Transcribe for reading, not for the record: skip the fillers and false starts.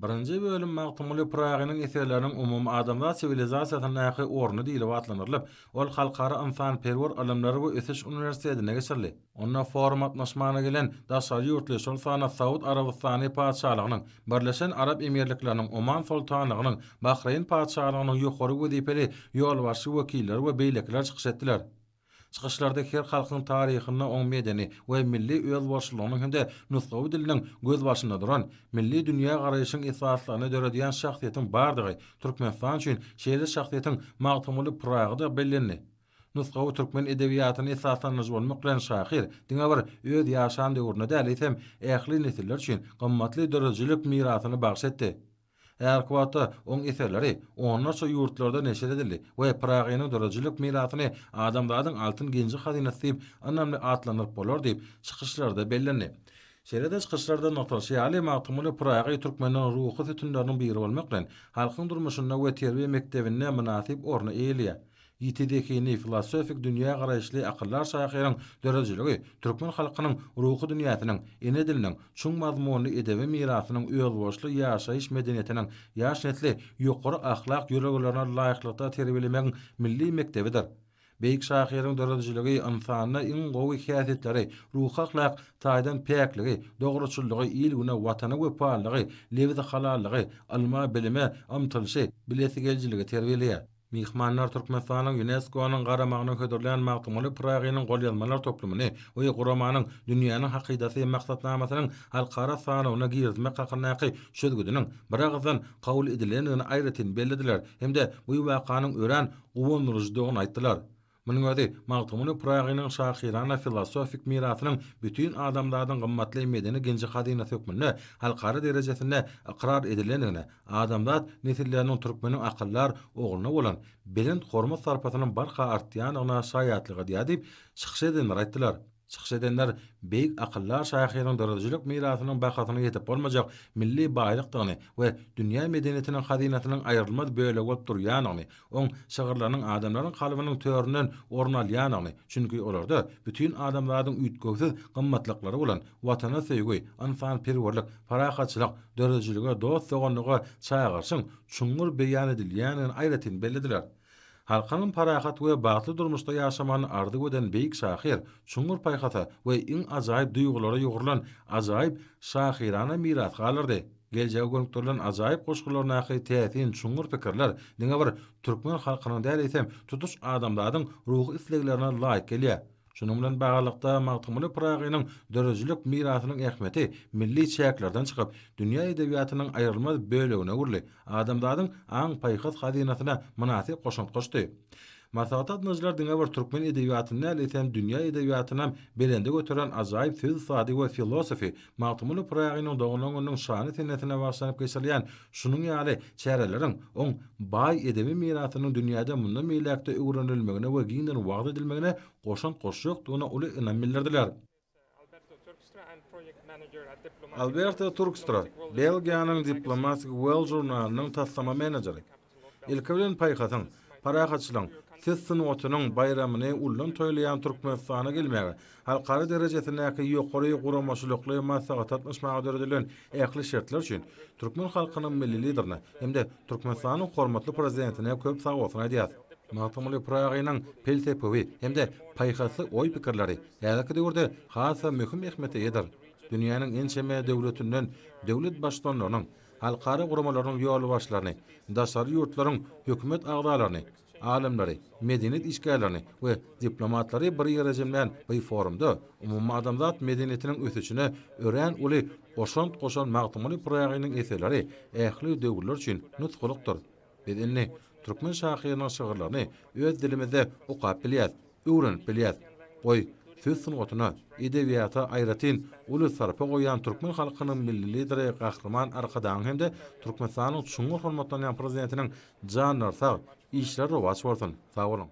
Birinji bölüm magtymly Pragynyň eserleriniň umum adamlar sivilizasiýasyna orny diýilip atlanyrlyp, ol halkara ynsanperwer alamlary we ösüş universitetine geçirildi. Onda forum atnaşmagyna gelen daşary ýurtly Sana Saud Arabistany padşahlygynyň, Birleşen Arap Emirlikläriniň Oman sultanlygynyň, Bahreyn padşahlygynyň ýokary wezipeli ýolbaşçy wekilleri we beýlekler çykyş etdiler. Çıkışlarda her halkın tarihini, on medeni ve milli özbaşçılığının hem de nusgawy diliniň göz başynda duran, milli dünýä garaýyşyň esaslarına dörediýän şahsiýetiň bardygy Türkmenistan üçin şeýle şahsiýetiň magtymly Pragda bellenli. Nusgawy türkmen edebiýatyny esaslanjy bolmak bilen şahyr, diňe bir öz ýaşan döwrüne däl etsem, ähli nesiller üçin gymmatly dörejilik mirasyny bagş etdi. Erkwata on eserleri onlarca yurtlarda neşer edildi ve Pragynyň dörejilik mirasyny adamlaryň altyn genji hazinasy diýip anlamly atlanyp bolar diýip çykyşlarda bellendi. Şeýle-de çykyşlarda noktaşy ýaly magtymly Pragy türkmeniň ruhy sütunlarynyň biri bolmak bilen halkyň durmuşyna we terbiýe mektebine münasip orny eýilýär. Ýitidekini filosofik dünýä garaýşly akyllar şahyryň dörejiligi türkmen halkynyň ruhy dünýäsiniň, ene diliniň, çuň mazmunly edebi mirasynyň özbaşly ýaşaýyş medeniýetiniň ýaşnetli ýokary ahlak ýöreglerine laýyklykda terbiýelemek milli mektebidir. Beýik şahyryň dörejiligi insanyna iň gowy häsiýetleri, ruhy ahlak, taýdan päkligi, dogruçylygy, ýylgyna, watana we paýlygy, lewzi halallygy, alma bilime, amtylşy, bilesigeljiligi terbiýeleýär. Mihmanlar Türkmenistanyň UNESCO-nyň garamagyna hödürlän magtymly Pragynyň golýazmalar toplumyny we guramanyň dünýäniň hakydasy maksatnamasynyň halkara sanawyna girizmek hakynaky şödgüdiniň bir agzdan kabul edilenini aýratyn bellediler hemde bu wakanyň ören gowunlyjydygyny aýtdylar. Munyň özi magtymly Pragynyň şahyrana filosofik mirasynyň bütün adamlaryň gymmatly medeni genji hazinasy hökmünde halkara derejesinde iqrar edilenine, adamlar nesilleriniň türkmeniň akyllar ogluny bolan belend hormat sarpatynyň barha artýanyna şaýatlygy diýip çykyş edenler aýtdylar. Çykyş edenler beýik akyllar şahyryň dörejilik mirasynyň bahasyna ýetip bolmajak milli baýlykdygyny we dünýä medeniýetiniň hazinasynyň aýrylmaz bölegi bolup durýanyny, oň şagyrlaryň adamlaryň kalbynyň töründen orun alýanyny, çünki olarda bütün adamlaryň üýtgesiz gymmatlyklary bolan watana söýgi, ynsanperwerlik, parahatçylyk, dörejiligi, dost soganlygy çaýgarşyň çuňur beýan edilýänini aýratyn bellediler. Halkanyň parahat we bagtly durmuşda ýaşamany ardy göden beýik şahyr, çuňur paýhata we iň ajaýyp duýgulara ýogurulan ajaýyp şahyrana miras galyrdy. Geljegi gönükdirilen ajaýyp goşgularyna täsin çuňur pikirler, diňe bir türkmen halkynyň däl esem tutuş adamlaryň ruhy isleglerine laýyk gelýär. Şunun bilen bagalykda magtymly Pragynyň dörejilik mirasynyň ähmeti milli çäklerden çykyp, dünýä edebiýatynyň aýrylmaz bölegine gurly, adamlaryň aň paýhas hazinasyna münasip goşunt goşdy. Masahat nazlar diňe bir türkmen edebiýatyny näleýsem dünýä edebiýatyna belende götüren ajaýyp söz sady we filosofi magtymly Pragynyň doganynyň şany tenetine başlanyp geçirilýän şunuň ýaly çäreleriň oň baý edebi mirasynyň dünýäde mundan meýlekde öwrenilmegine we giňden wagt edilmegine goşunt goşýakdygyna uly inam bildirdiler. Alberto Turkstra, Belgiýanyň Diplomatic World Journalynyň taslama menejeri. Ilki bilen paýhasyň parahatçylyň söz sunuwatynyň bayramyny ullan toýlaýan Türkmenistana gelmegi, halkara derejesindäki ýokary guramaçylykly maslahat atnaşmagy döredilen ähli şertler üçin türkmen halkynyň milli liderini hemde Türkmenistanyň hormatly prezidentine köp sagawatyn edýär. Magtymly Pragynyň pelsepewi hemde paýhasy oý pikirleri ýa-da döwürde hasa möhüm ähmeti eder. Dünýäniň ençeme döwletinden döwlet başdanlarynyň, halkara guramalarynyň ýol başlaryny, daşary ýurtlaryň hökümet agdalaryny, alimleri, medeniýet işgärlerini we diplomatlary bir ýere jemlän bu forumda umumy adamzat medeniýetiniň ösüşine ören uly goşan magtymly Pragynyň eserleri ähli döwürler üçin nutgulykdyr. Bedenli türkmen şahyrynyň şagyrlaryny öz dilimizde okap bilýär, öwrenip bilýär. Goý söz sunuwatyna, edebiýata aýratyn uly sarpa goýan türkmen halkynyň milli lideri gahrman arkadan hemde Türkmenistanyň çuňur hormatlanan prezidentiniň jan narsa işler rowaç bolsun. Sag bolun.